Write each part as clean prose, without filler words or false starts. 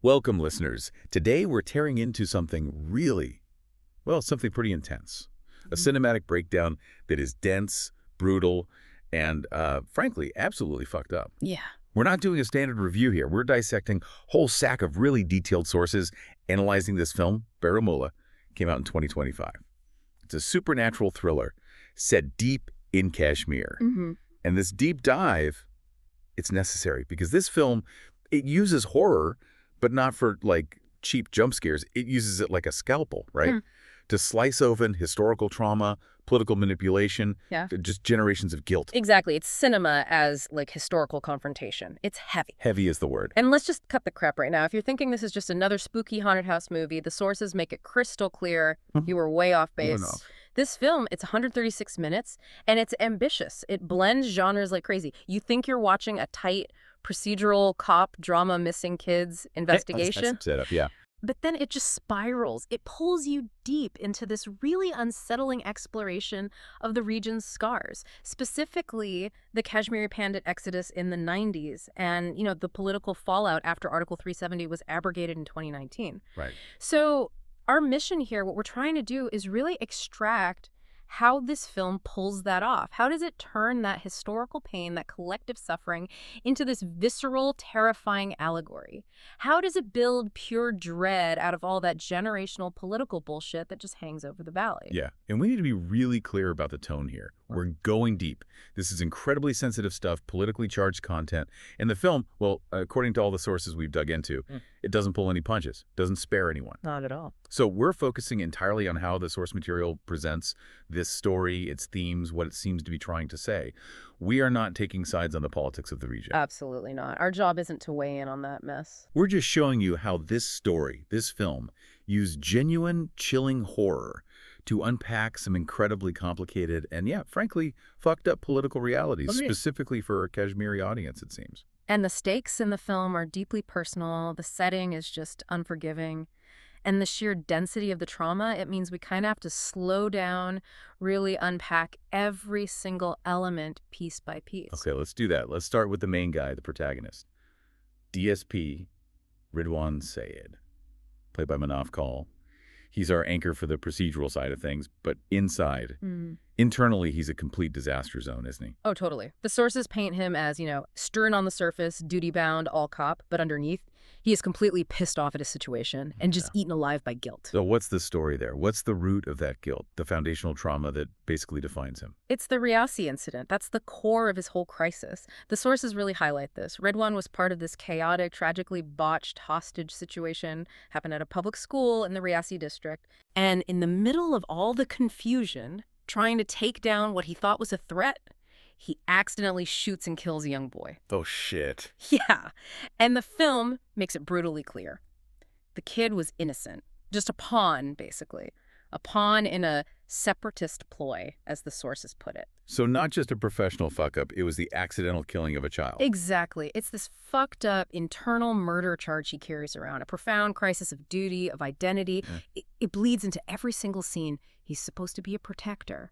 Welcome, listeners. Today we're tearing into something something pretty intense. A cinematic breakdown that is dense, brutal, and, frankly, absolutely fucked up. Yeah. We're not doing a standard review here. We're dissecting a whole sack of really detailed sources, analyzing this film. Baramulla came out in 2025. It's a supernatural thriller set deep in Kashmir. And this deep dive, it's necessary because this film, it uses horror, but not for, like, cheap jump scares. It uses it like a scalpel, right? To slice open historical trauma, political manipulation, just generations of guilt. Exactly. It's cinema as, like, historical confrontation. It's heavy. Heavy is the word. And let's just cut the crap right now. If you're thinking this is just another spooky haunted house movie, the sources make it crystal clear you were way off base. This film, it's 136 minutes, and it's ambitious. It blends genres like crazy. You think you're watching a tight procedural cop drama missing kids investigation. That's set up, yeah. But then it just spirals. It pulls you deep into this really unsettling exploration of the region's scars, specifically the Kashmiri Pandit exodus in the 90s and, the political fallout after Article 370 was abrogated in 2019. Right. So our mission here, what we're trying to do is really extract how this film pulls that off. How does it turn that historical pain, that collective suffering, into this visceral, terrifying allegory? How does it build pure dread out of all that generational political bullshit that just hangs over the valley? Yeah, and we need to be really clear about the tone here. We're going deep. This is incredibly sensitive stuff, politically charged content. And the film, well, according to all the sources we've dug into, it doesn't pull any punches, doesn't spare anyone. Not at all. So we're focusing entirely on how the source material presents this story, its themes, what it seems to be trying to say. We are not taking sides on the politics of the region. Absolutely not. Our job isn't to weigh in on that mess. We're just showing you how this story, this film, used genuine, chilling horror to unpack some incredibly complicated and, frankly, fucked up political realities, specifically for a Kashmiri audience, it seems. And the stakes in the film are deeply personal. The setting is just unforgiving. And the sheer density of the trauma, it means we kind of have to slow down, really unpack every single element piece by piece. Okay, let's do that. Let's start with the main guy, the protagonist. DSP Ridwaan Sayyed, played by Manav Kaul. He's our anchor for the procedural side of things, but internally, he's a complete disaster zone, isn't he? Oh, totally. The sources paint him as, stern on the surface, duty-bound, all cop, but underneath, he is completely pissed off at his situation and just eaten alive by guilt. So what's the story there? What's the root of that guilt, the foundational trauma that basically defines him? It's the Riasi incident. That's the core of his whole crisis. The sources really highlight this. Ridwan was part of this chaotic, tragically botched hostage situation, happened at a public school in the Riasi district. And in the middle of all the confusion, trying to take down what he thought was a threat, he accidentally shoots and kills a young boy. Oh, shit. Yeah. And the film makes it brutally clear. The kid was innocent. Just a pawn, basically. A pawn in a separatist ploy, as the sources put it. So not just a professional fuck-up, it was the accidental killing of a child. Exactly. It's this fucked up internal murder charge he carries around, a profound crisis of duty, of identity. It bleeds into every single scene. He's supposed to be a protector.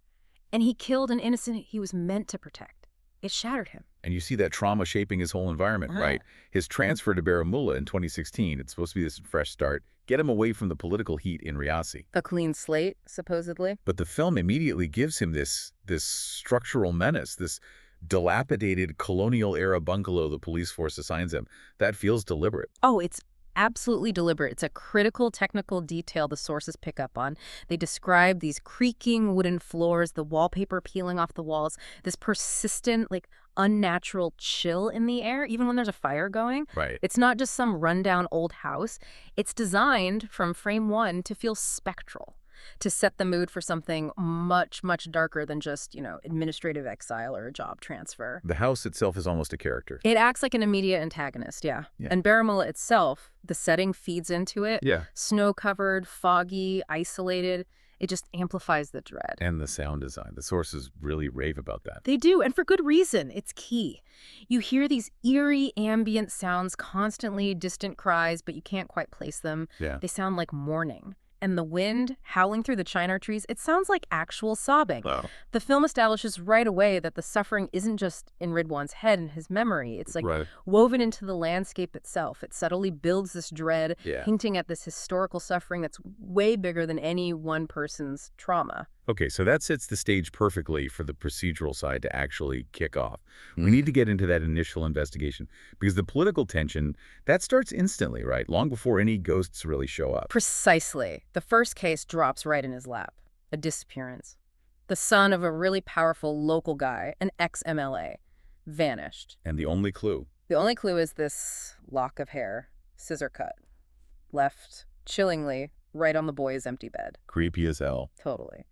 And he killed an innocent he was meant to protect. It shattered him. And you see that trauma shaping his whole environment, right? His transfer to Baramulla in 2016, it's supposed to be this fresh start, get him away from the political heat in Riasi. A clean slate, supposedly. But the film immediately gives him this structural menace, this dilapidated colonial-era bungalow the police force assigns him. That feels deliberate. Oh, it's absolutely deliberate. It's a critical technical detail the sources pick up on. They describe these creaking wooden floors, the wallpaper peeling off the walls, this persistent, unnatural chill in the air, even when there's a fire going. Right. It's not just some rundown old house. It's designed from frame one to feel spectral, to set the mood for something much, much darker than just, administrative exile or a job transfer. The house itself is almost a character. It acts like an immediate antagonist, yeah. And Baramulla itself, the setting feeds into it. Yeah. Snow-covered, foggy, isolated. It just amplifies the dread. And the sound design. The sources really rave about that. They do, and for good reason. It's key. You hear these eerie ambient sounds constantly, distant cries, but you can't quite place them. Yeah. They sound like mourning. And the wind howling through the chinar trees, it sounds like actual sobbing. Wow. The film establishes right away that the suffering isn't just in Ridwan's head and his memory. It's like Right. woven into the landscape itself. It subtly builds this dread, Yeah. hinting at this historical suffering that's way bigger than any one person's trauma. Okay, so that sets the stage perfectly for the procedural side to actually kick off. We need to get into that initial investigation because the political tension, that starts instantly, right? Long before any ghosts really show up. Precisely. The first case drops right in his lap. A disappearance. The son of a really powerful local guy, an ex-MLA, vanished. And the only clue. The only clue is this lock of hair, scissor cut, left chillingly right on the boy's empty bed. Creepy as hell. Totally.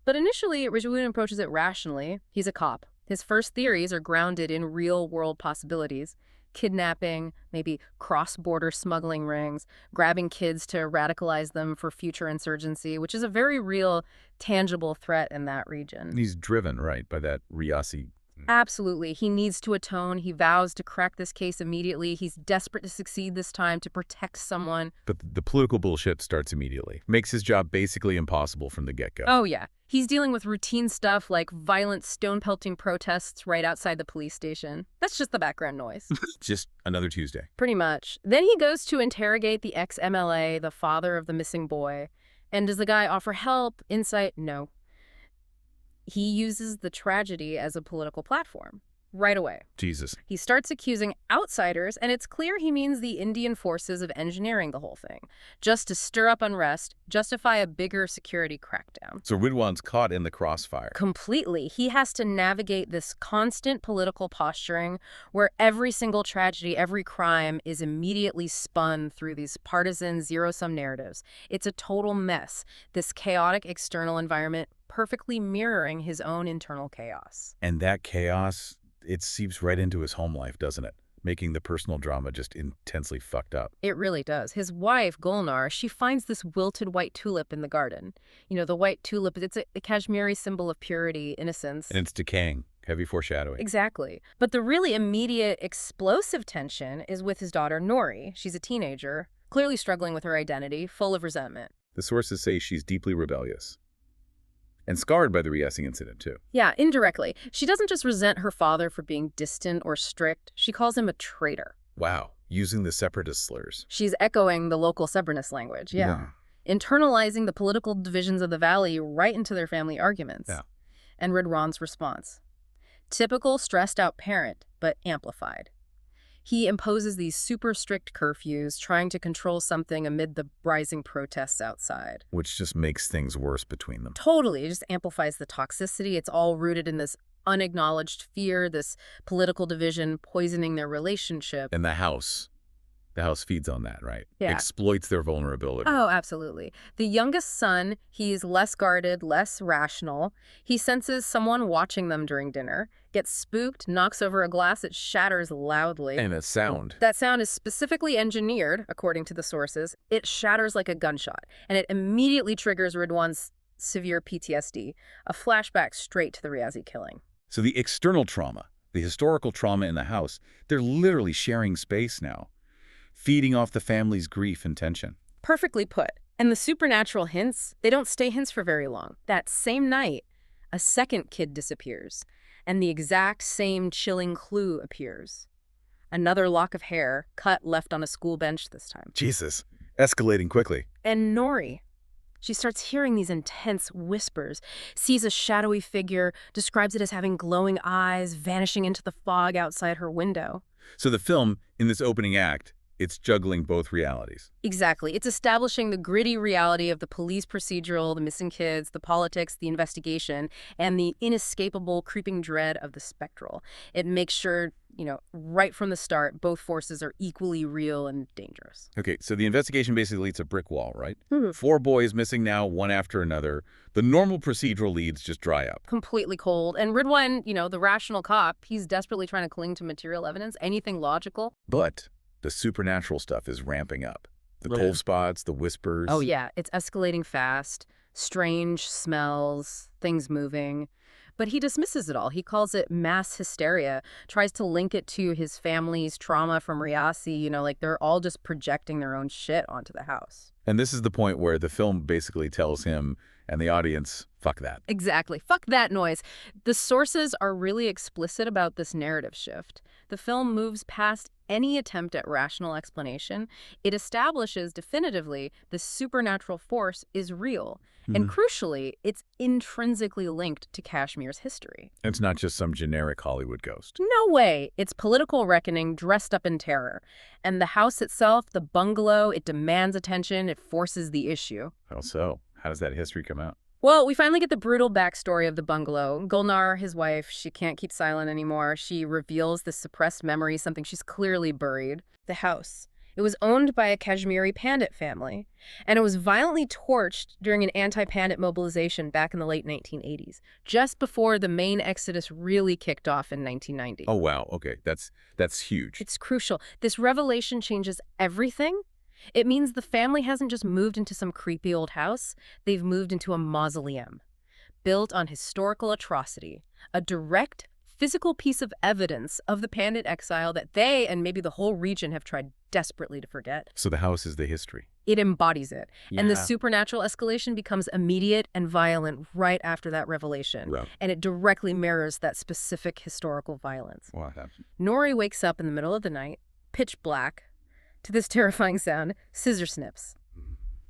But initially, Ridwan approaches it rationally. He's a cop. His first theories are grounded in real-world possibilities. Kidnapping, maybe cross-border smuggling rings, grabbing kids to radicalize them for future insurgency, which is a very real, tangible threat in that region. And he's driven, right, by that Riasi. Absolutely. He needs to atone. He vows to crack this case immediately. He's desperate to succeed this time, to protect someone. But the political bullshit starts immediately. Makes his job basically impossible from the get-go. Oh, yeah. He's dealing with routine stuff like violent stone-pelting protests right outside the police station. That's just the background noise. Just another Tuesday. Pretty much. Then he goes to interrogate the ex-MLA, the father of the missing boy. And does the guy offer help, insight? No. He uses the tragedy as a political platform. Right away. Jesus. He starts accusing outsiders, and it's clear he means the Indian forces of engineering the whole thing, just to stir up unrest, justify a bigger security crackdown. So Ridwan's caught in the crossfire. Completely. He has to navigate this constant political posturing where every single tragedy, every crime is immediately spun through these partisan zero-sum narratives. It's a total mess, this chaotic external environment perfectly mirroring his own internal chaos. And that chaos, it seeps right into his home life, doesn't it? Making the personal drama just intensely fucked up. It really does. His wife, Gulnar, she finds this wilted white tulip in the garden. You know, the white tulip, it's a Kashmiri symbol of purity, innocence. And it's decaying. Heavy foreshadowing. Exactly. But the really immediate explosive tension is with his daughter, Nori. She's a teenager, clearly struggling with her identity, full of resentment. The sources say she's deeply rebellious. And scarred by the Riasi incident, too. Yeah, indirectly. She doesn't just resent her father for being distant or strict. She calls him a traitor. Wow. Using the separatist slurs. She's echoing the local separatist language, yeah. Internalizing the political divisions of the valley right into their family arguments. Yeah. And Ridwan's response. Typical stressed-out parent, but amplified. He imposes these super strict curfews, trying to control something amid the rising protests outside. Which just makes things worse between them. Totally. It just amplifies the toxicity. It's all rooted in this unacknowledged fear, this political division poisoning their relationship. And the house feeds on that, right? Yeah. Exploits their vulnerability. Oh, absolutely. The youngest son, he's less guarded, less rational. He senses someone watching them during dinner, gets spooked, knocks over a glass, it shatters loudly. And a sound. That sound is specifically engineered, according to the sources. It shatters like a gunshot, and it immediately triggers Ridwan's severe PTSD, a flashback straight to the Riasi killing. So the external trauma, the historical trauma in the house, they're literally sharing space now, feeding off the family's grief and tension. Perfectly put. And the supernatural hints, they don't stay hints for very long. That same night, a second kid disappears, and the exact same chilling clue appears. Another lock of hair, cut left on a school bench this time. Jesus. Escalating quickly. And Nori. She starts hearing these intense whispers, sees a shadowy figure, describes it as having glowing eyes, vanishing into the fog outside her window. So the film, in this opening act, it's juggling both realities. Exactly. It's establishing the gritty reality of the police procedural, the missing kids, the politics, the investigation, and the inescapable creeping dread of the spectral. It makes sure, right from the start, both forces are equally real and dangerous. Okay, so the investigation basically leads a brick wall, right? Mm-hmm. 4 boys missing now, one after another. The normal procedural leads just dry up. Completely cold. And Ridwan, the rational cop, he's desperately trying to cling to material evidence, anything logical. But the supernatural stuff is ramping up. The Right. cold spots, the whispers. Oh, yeah. It's escalating fast. Strange smells, things moving. But he dismisses it all. He calls it mass hysteria, tries to link it to his family's trauma from Riasi, like they're all just projecting their own shit onto the house. And this is the point where the film basically tells him and the audience, fuck that. Exactly. Fuck that noise. The sources are really explicit about this narrative shift. The film moves past any attempt at rational explanation. It establishes definitively the supernatural force is real. And crucially, it's intrinsically linked to Kashmir's history. It's not just some generic Hollywood ghost. No way. It's political reckoning dressed up in terror. And the house itself, the bungalow, it demands attention. It forces the issue. How so? How does that history come out? Well, we finally get the brutal backstory of the bungalow. Gulnar, his wife, she can't keep silent anymore. She reveals this suppressed memory, something she's clearly buried. The house. It was owned by a Kashmiri Pandit family, and it was violently torched during an anti-Pandit mobilization back in the late 1980s, just before the main exodus really kicked off in 1990. Oh, wow. Okay, that's huge. It's crucial. This revelation changes everything. It means the family hasn't just moved into some creepy old house. They've moved into a mausoleum, built on historical atrocity, a direct physical piece of evidence of the Pandit exile that they and maybe the whole region have tried desperately to forget. So the house is the history. It embodies it. Yeah. And the supernatural escalation becomes immediate and violent right after that revelation. Right. And it directly mirrors that specific historical violence. What happened? Nori wakes up in the middle of the night, pitch black, to this terrifying sound, scissor snips,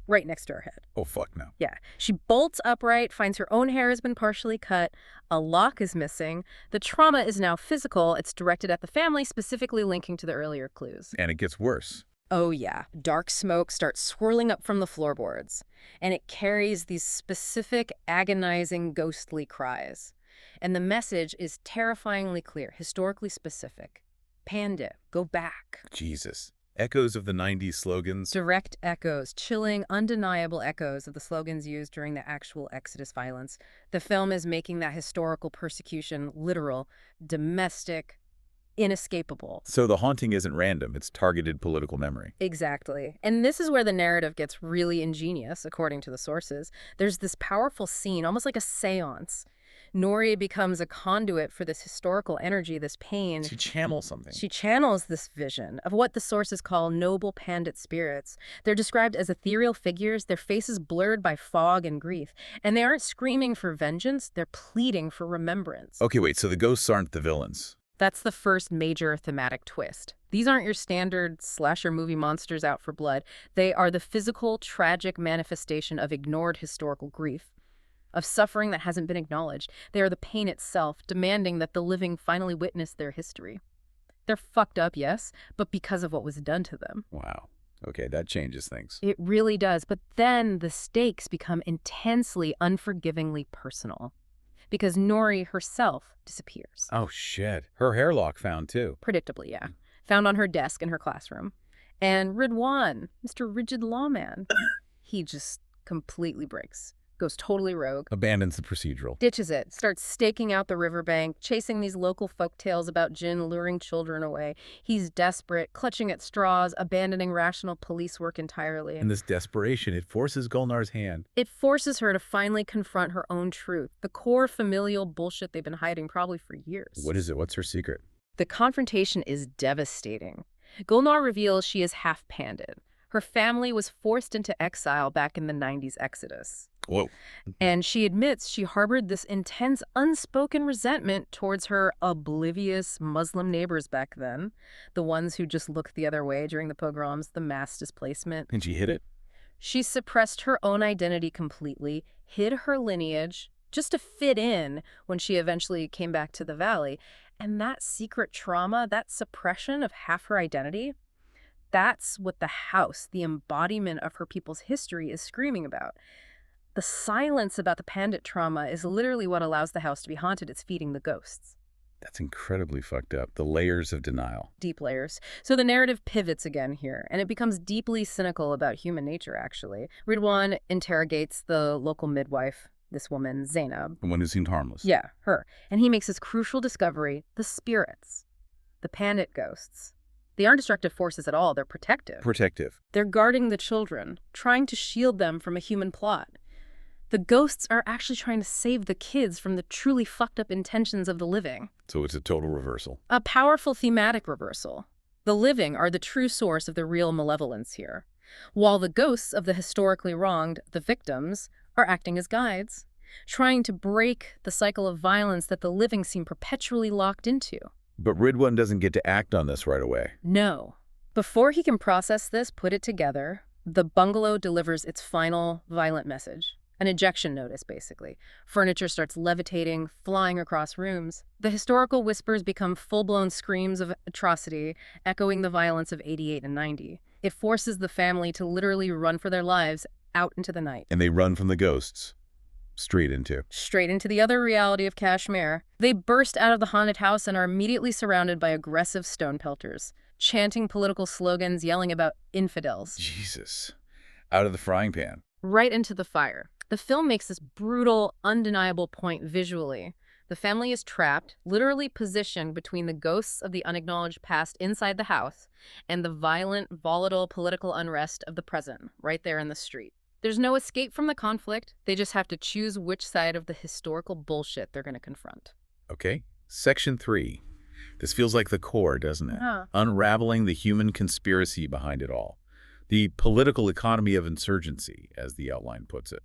right next to her head. Oh, fuck no. Yeah. She bolts upright, finds her own hair has been partially cut, a lock is missing. The trauma is now physical. It's directed at the family, specifically linking to the earlier clues. And it gets worse. Oh, yeah. Dark smoke starts swirling up from the floorboards, and it carries these specific, agonizing, ghostly cries. And the message is terrifyingly clear, historically specific. Pandit, go back. Jesus. Echoes of the 90s slogans. Direct echoes, chilling, undeniable echoes of the slogans used during the actual Exodus violence. The film is making that historical persecution literal, domestic, inescapable. So the haunting isn't random. It's targeted political memory. Exactly. And this is where the narrative gets really ingenious, according to the sources. There's this powerful scene, almost like a seance. Nori becomes a conduit for this historical energy, this pain. She channels something. She channels this vision of what the sources call noble Pandit spirits. They're described as ethereal figures, their faces blurred by fog and grief. And they aren't screaming for vengeance, they're pleading for remembrance. Okay, wait, so the ghosts aren't the villains. That's the first major thematic twist. These aren't your standard slasher movie monsters out for blood. They are the physical, tragic manifestation of ignored historical grief, of suffering that hasn't been acknowledged. They are the pain itself, demanding that the living finally witness their history. They're fucked up, yes, but because of what was done to them. Wow. Okay, that changes things. It really does. But then the stakes become intensely, unforgivingly personal. Because Nori herself disappears. Oh, shit. Her hairlock found, too. Predictably, yeah. Found on her desk in her classroom. And Ridwaan, Mr. Rigid Lawman, he just completely breaks. Goes totally rogue. Abandons the procedural. Ditches it. Starts staking out the riverbank, chasing these local folktales about djinn luring children away. He's desperate, clutching at straws, abandoning rational police work entirely. In this desperation, it forces Gulnar's hand. It forces her to finally confront her own truth, the core familial bullshit they've been hiding probably for years. What is it? What's her secret? The confrontation is devastating. Gulnar reveals she is half Pandit. Her family was forced into exile back in the 90s exodus. Whoa. And she admits she harbored this intense, unspoken resentment towards her oblivious Muslim neighbors back then, the ones who just looked the other way during the pogroms, the mass displacement. And she hid it? She suppressed her own identity completely, hid her lineage, just to fit in when she eventually came back to the valley. And that secret trauma, that suppression of half her identity, that's what the house, the embodiment of her people's history, is screaming about. The silence about the Pandit trauma is literally what allows the house to be haunted. It's feeding the ghosts. That's incredibly fucked up. The layers of denial. Deep layers. So the narrative pivots again here, and it becomes deeply cynical about human nature, actually. Ridwaan interrogates the local midwife, this woman, Zainab. The one who seemed harmless. Yeah, her. And he makes his crucial discovery, the spirits, the Pandit ghosts. They aren't destructive forces at all. They're protective. Protective. They're guarding the children, trying to shield them from a human plot. The ghosts are actually trying to save the kids from the truly fucked up intentions of the living. So it's a total reversal. A powerful thematic reversal. The living are the true source of the real malevolence here, while the ghosts of the historically wronged, the victims, are acting as guides, trying to break the cycle of violence that the living seem perpetually locked into. But Ridwaan doesn't get to act on this right away. No. Before he can process this, put it together, the bungalow delivers its final violent message. An ejection notice, basically. Furniture starts levitating, flying across rooms. The historical whispers become full-blown screams of atrocity, echoing the violence of 88 and 90. It forces the family to literally run for their lives out into the night. And they run from the ghosts. Straight into the other reality of Kashmir. They burst out of the haunted house and are immediately surrounded by aggressive stone pelters, chanting political slogans, yelling about infidels. Jesus. Out of the frying pan. Right into the fire. The film makes this brutal, undeniable point visually. The family is trapped, literally positioned between the ghosts of the unacknowledged past inside the house and the violent, volatile political unrest of the present, right there in the street. There's no escape from the conflict. They just have to choose which side of the historical bullshit they're going to confront. Okay. Section 3. This feels like the core, doesn't it? Unraveling the human conspiracy behind it all. The political economy of insurgency, as the outline puts it.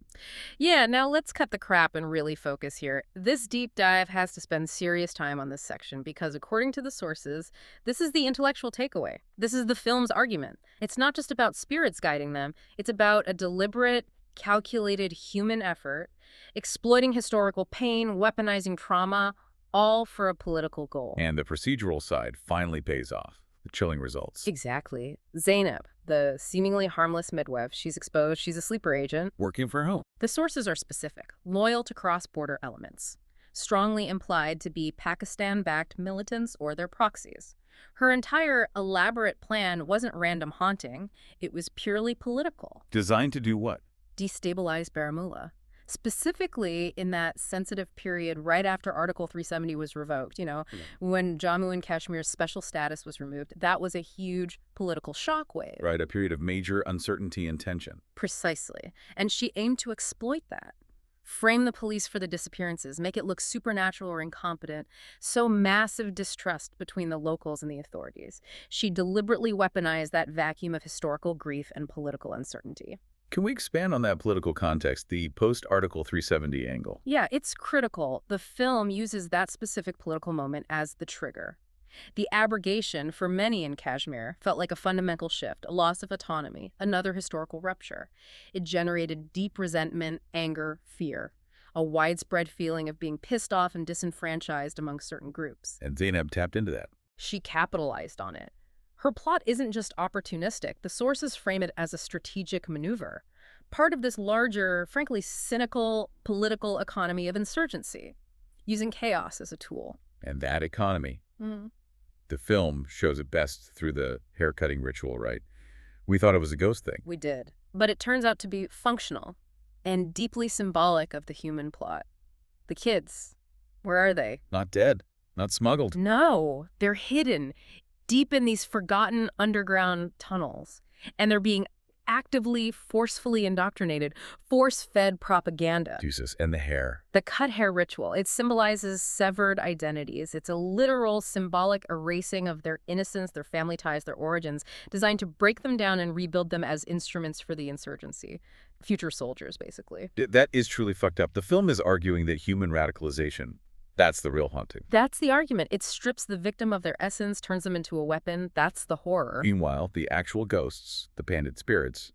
Yeah, now let's cut the crap and really focus here. This deep dive has to spend serious time on this section because, according to the sources, this is the intellectual takeaway. This is the film's argument. It's not just about spirits guiding them. It's about a deliberate, calculated human effort, exploiting historical pain, weaponizing trauma, all for a political goal. And the procedural side finally pays off. The chilling results. Exactly. Zainab, the seemingly harmless midwife, she's exposed, she's a sleeper agent. Working for whom? The sources are specific, loyal to cross-border elements, strongly implied to be Pakistan-backed militants or their proxies. Her entire elaborate plan wasn't random haunting, it was purely political. Designed to do what? Destabilize Baramulla. Specifically in that sensitive period right after Article 370 was revoked, when Jammu and Kashmir's special status was removed, that was a huge political shockwave. Right, a period of major uncertainty and tension. Precisely. And she aimed to exploit that. Frame the police for the disappearances, make it look supernatural or incompetent, sow massive distrust between the locals and the authorities. She deliberately weaponized that vacuum of historical grief and political uncertainty. Can we expand on that political context, the post-Article 370 angle? Yeah, it's critical. The film uses that specific political moment as the trigger. The abrogation, for many in Kashmir, felt like a fundamental shift, a loss of autonomy, another historical rupture. It generated deep resentment, anger, fear, a widespread feeling of being pissed off and disenfranchised among certain groups. And Zainab tapped into that. She capitalized on it. Her plot isn't just opportunistic. The sources frame it as a strategic maneuver, part of this larger, frankly cynical political economy of insurgency, using chaos as a tool. And that economy, the film shows it best through the hair-cutting ritual, right? We thought it was a ghost thing. We did. But it turns out to be functional and deeply symbolic of the human plot. The kids, where are they? Not dead, not smuggled. No, they're hidden deep in these forgotten underground tunnels, and they're being actively, forcefully indoctrinated, force-fed propaganda. Jesus, and the hair. The cut hair ritual, it symbolizes severed identities. It's a literal, symbolic erasing of their innocence, their family ties, their origins, designed to break them down and rebuild them as instruments for the insurgency. Future soldiers, basically. That is truly fucked up. The film is arguing that human radicalization, that's the real haunting. That's the argument. It strips the victim of their essence, turns them into a weapon. That's the horror. Meanwhile, the actual ghosts, the banded spirits,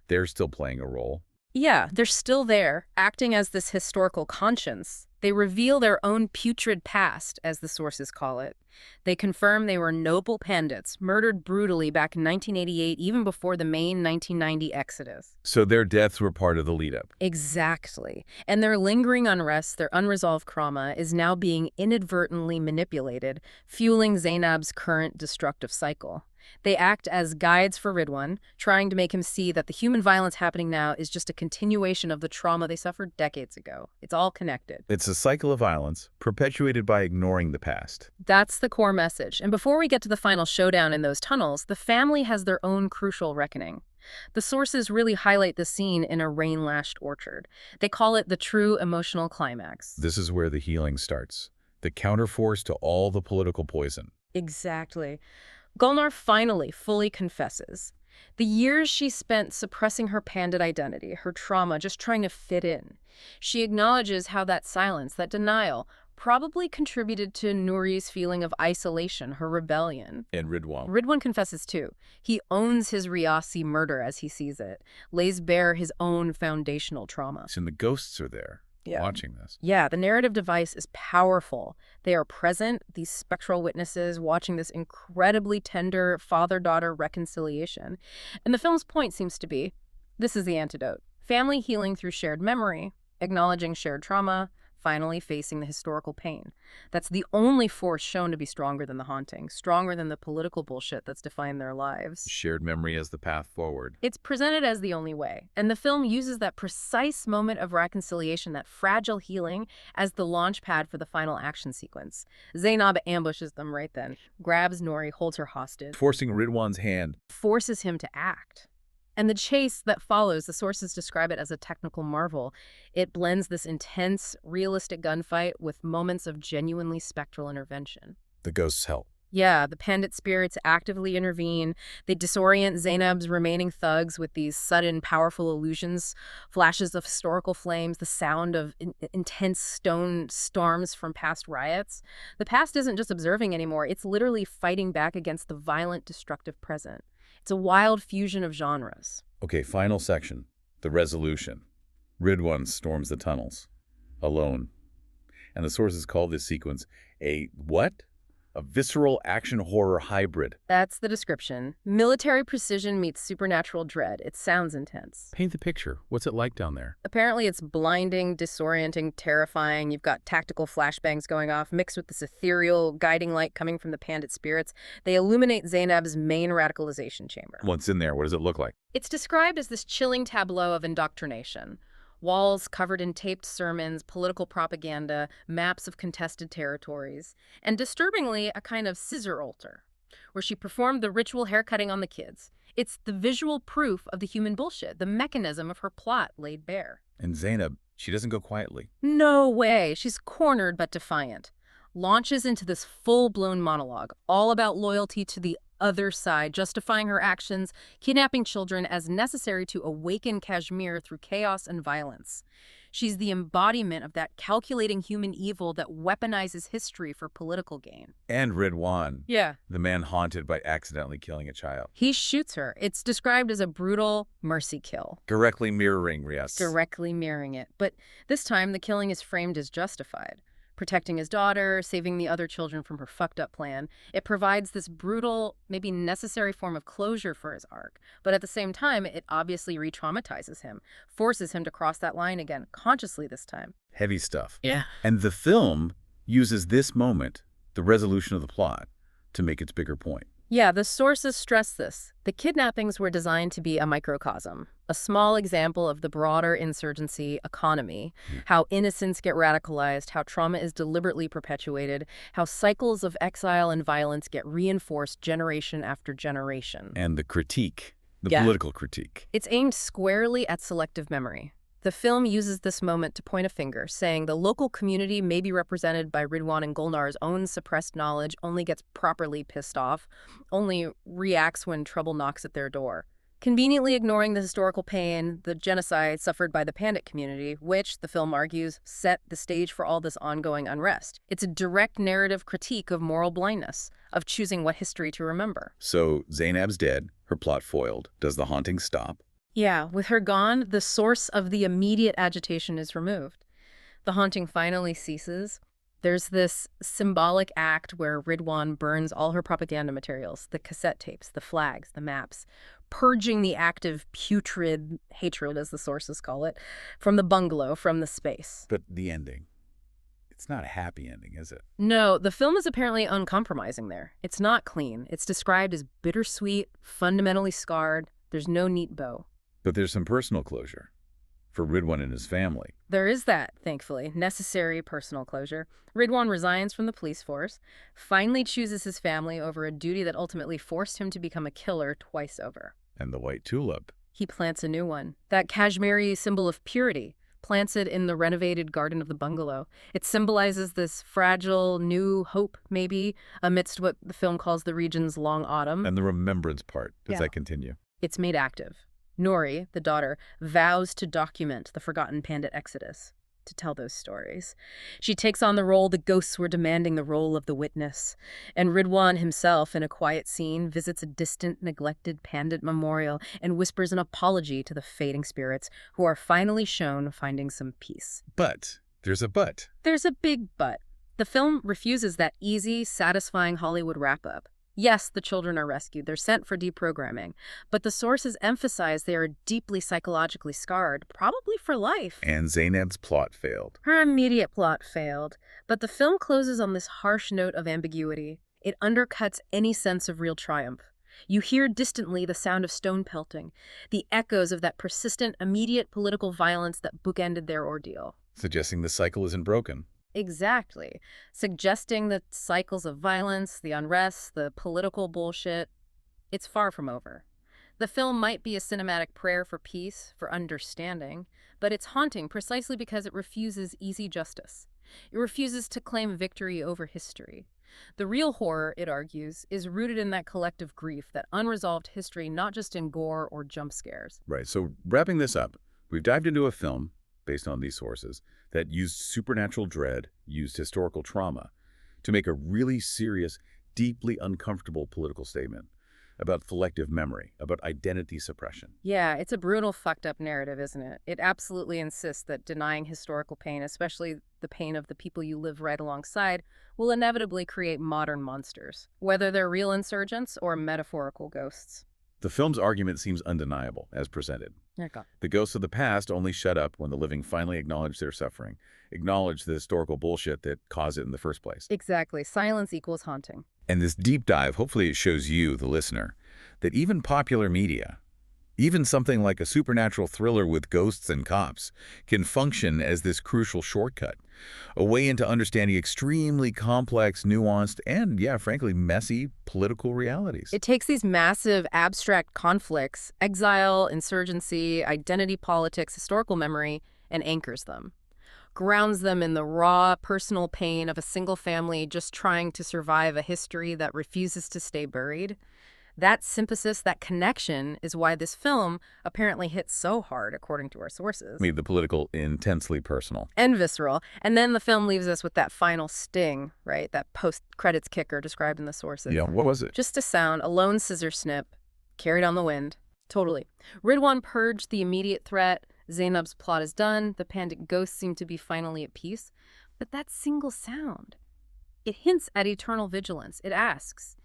they're still playing a role. Yeah, they're still there, acting as this historical conscience. They reveal their own putrid past, as the sources call it. They confirm they were noble pandits, murdered brutally back in 1988, even before the main 1990 exodus. So their deaths were part of the lead-up. Exactly. And their lingering unrest, their unresolved trauma, is now being inadvertently manipulated, fueling Zainab's current destructive cycle. They act as guides for Ridwaan, trying to make him see that the human violence happening now is just a continuation of the trauma they suffered decades ago. It's all connected. It's a cycle of violence, perpetuated by ignoring the past. That's the core message. And before we get to the final showdown in those tunnels, the family has their own crucial reckoning. The sources really highlight the scene in a rain-lashed orchard. They call it the true emotional climax. This is where the healing starts, the counterforce to all the political poison. Exactly. Gulnar finally fully confesses. The years she spent suppressing her Pandit identity, her trauma, just trying to fit in. She acknowledges how that silence, that denial, probably contributed to Nouri's feeling of isolation, her rebellion. And Ridwaan. Ridwaan confesses too. He owns his Riasi murder as he sees it, lays bare his own foundational trauma. And the ghosts are there, watching this. Yeah, the narrative device is powerful. They are present, these spectral witnesses, watching this incredibly tender father-daughter reconciliation. And the film's point seems to be, this is the antidote. Family healing through shared memory, acknowledging shared trauma, finally facing the historical pain. That's the only force shown to be stronger than the haunting, stronger than the political bullshit that's defined their lives. Shared memory as the path forward. It's presented as the only way, and the film uses that precise moment of reconciliation, that fragile healing, as the launch pad for the final action sequence. Zainab ambushes them right then, grabs Nouri, holds her hostage, Forcing Ridwaan's hand. forces him to act. And the chase that follows, the sources describe it as a technical marvel. It blends this intense, realistic gunfight with moments of genuinely spectral intervention. The ghosts help. Yeah, the Pandit spirits actively intervene. They disorient Zainab's remaining thugs with these sudden, powerful illusions, flashes of historical flames, the sound of intense stone storms from past riots. The past isn't just observing anymore. It's literally fighting back against the violent, destructive present. It's a wild fusion of genres. Okay, final section. The resolution. Ridwaan storms the tunnels. Alone. And the sources call this sequence a what? A visceral action horror hybrid. That's the description. Military precision meets supernatural dread. It sounds intense. Paint the picture. What's it like down there? Apparently it's blinding, disorienting, terrifying. You've got tactical flashbangs going off, mixed with this ethereal guiding light coming from the Pandit spirits. They illuminate Zainab's main radicalization chamber. Once in there, what does it look like? It's described as this chilling tableau of indoctrination. Walls covered in taped sermons, political propaganda, maps of contested territories, and disturbingly, a kind of scissor altar, where she performed the ritual haircutting on the kids. It's the visual proof of the human bullshit, the mechanism of her plot laid bare. And Zainab, she doesn't go quietly. No way. She's cornered but defiant. Launches into this full-blown monologue, all about loyalty to the other side, justifying her actions, kidnapping children as necessary to awaken Kashmir through chaos and violence. She's the embodiment of that calculating human evil that weaponizes history for political gain. And Ridwaan. Yeah. The man haunted by accidentally killing a child. He shoots her. It's described as a brutal mercy kill. Directly mirroring Rias. Directly mirroring it. But this time, the killing is framed as justified. Protecting his daughter, saving the other children from her fucked-up plan. It provides this brutal, maybe necessary form of closure for his arc. But at the same time, it obviously re-traumatizes him, forces him to cross that line again, consciously this time. Heavy stuff. Yeah. And the film uses this moment, the resolution of the plot, to make its bigger point. Yeah, the sources stress this. The kidnappings were designed to be a microcosm, a small example of the broader insurgency economy, how innocents get radicalized, how trauma is deliberately perpetuated, how cycles of exile and violence get reinforced generation after generation. And the critique, the Yeah. political critique. It's aimed squarely at selective memory. The film uses this moment to point a finger, saying the local community may be represented by Ridwaan and Gulnar's own suppressed knowledge, only gets properly pissed off, only reacts when trouble knocks at their door. Conveniently ignoring the historical pain, the genocide suffered by the Pandit community, which, the film argues, set the stage for all this ongoing unrest. It's a direct narrative critique of moral blindness, of choosing what history to remember. So Zainab's dead, her plot foiled. Does the haunting stop? Yeah, with her gone, the source of the immediate agitation is removed. The haunting finally ceases. There's this symbolic act where Ridwaan burns all her propaganda materials, the cassette tapes, the flags, the maps, purging the active putrid hatred, as the sources call it, from the bungalow, from the space. But the ending. It's not a happy ending, is it? No, the film is apparently uncompromising there. It's not clean. It's described as bittersweet, fundamentally scarred. There's no neat bow. But there's some personal closure for Ridwaan and his family. There is that, thankfully, necessary personal closure. Ridwaan resigns from the police force, finally chooses his family over a duty that ultimately forced him to become a killer twice over. And the white tulip. He plants a new one. That Kashmiri symbol of purity, plants it in the renovated garden of the bungalow. It symbolizes this fragile, new hope, maybe, amidst what the film calls the region's long autumn. And the remembrance part. Does Yeah. that continue? It's made active. Nori, the daughter, vows to document the forgotten Pandit exodus, to tell those stories. She takes on the role the ghosts were demanding, the role of the witness. And Ridwaan himself, in a quiet scene, visits a distant, neglected Pandit memorial and whispers an apology to the fading spirits, who are finally shown finding some peace. But there's a but. There's a big but. The film refuses that easy, satisfying Hollywood wrap-up. Yes, the children are rescued. They're sent for deprogramming. But the sources emphasize they are deeply psychologically scarred, probably for life. And Zainab's plot failed. Her immediate plot failed. But the film closes on this harsh note of ambiguity. It undercuts any sense of real triumph. You hear distantly the sound of stone pelting, the echoes of that persistent, immediate political violence that bookended their ordeal. Suggesting the cycle isn't broken. Exactly. Suggesting that cycles of violence, the unrest, the political bullshit, it's far from over. The film might be a cinematic prayer for peace, for understanding, but it's haunting precisely because it refuses easy justice. It refuses to claim victory over history. The real horror, it argues, is rooted in that collective grief, that unresolved history, not just in gore or jump scares. Right, so wrapping this up, we've dived into a film, based on these sources, that used supernatural dread, used historical trauma, to make a really serious, deeply uncomfortable political statement about collective memory, about identity suppression. Yeah, it's a brutal, fucked up narrative, isn't it? It absolutely insists that denying historical pain, especially the pain of the people you live right alongside, will inevitably create modern monsters, whether they're real insurgents or metaphorical ghosts. The film's argument seems undeniable, as presented. Okay. The ghosts of the past only shut up when the living finally acknowledge their suffering, acknowledge the historical bullshit that caused it in the first place. Exactly. Silence equals haunting. And this deep dive, hopefully it shows you, the listener, that even popular media, even something like a supernatural thriller with ghosts and cops, can function as this crucial shortcut, a way into understanding extremely complex, nuanced, and, yeah, frankly, messy political realities. It takes these massive, abstract conflicts, exile, insurgency, identity politics, historical memory, and anchors them. Grounds them in the raw, personal pain of a single family just trying to survive a history that refuses to stay buried. That synthesis, that connection, is why this film apparently hits so hard, according to our sources. Made the political intensely personal. And visceral. And then the film leaves us with that final sting, right? That post-credits kicker described in the sources. Yeah, what was it? Just a sound, a lone scissor snip, carried on the wind. Totally. Ridwaan purged the immediate threat. Zainab's plot is done. The Pandit ghosts seem to be finally at peace. But that single sound, it hints at eternal vigilance. It asks,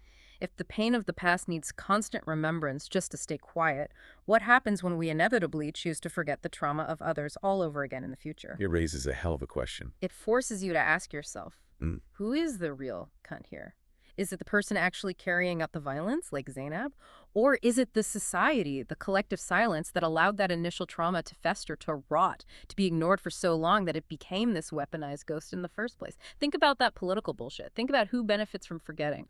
if the pain of the past needs constant remembrance just to stay quiet, what happens when we inevitably choose to forget the trauma of others all over again in the future? It raises a hell of a question. It forces you to ask yourself, who is the real cunt here? Is it the person actually carrying out the violence, like Zainab? Or is it the society, the collective silence that allowed that initial trauma to fester, to rot, to be ignored for so long that it became this weaponized ghost in the first place? Think about that political bullshit. Think about who benefits from forgetting.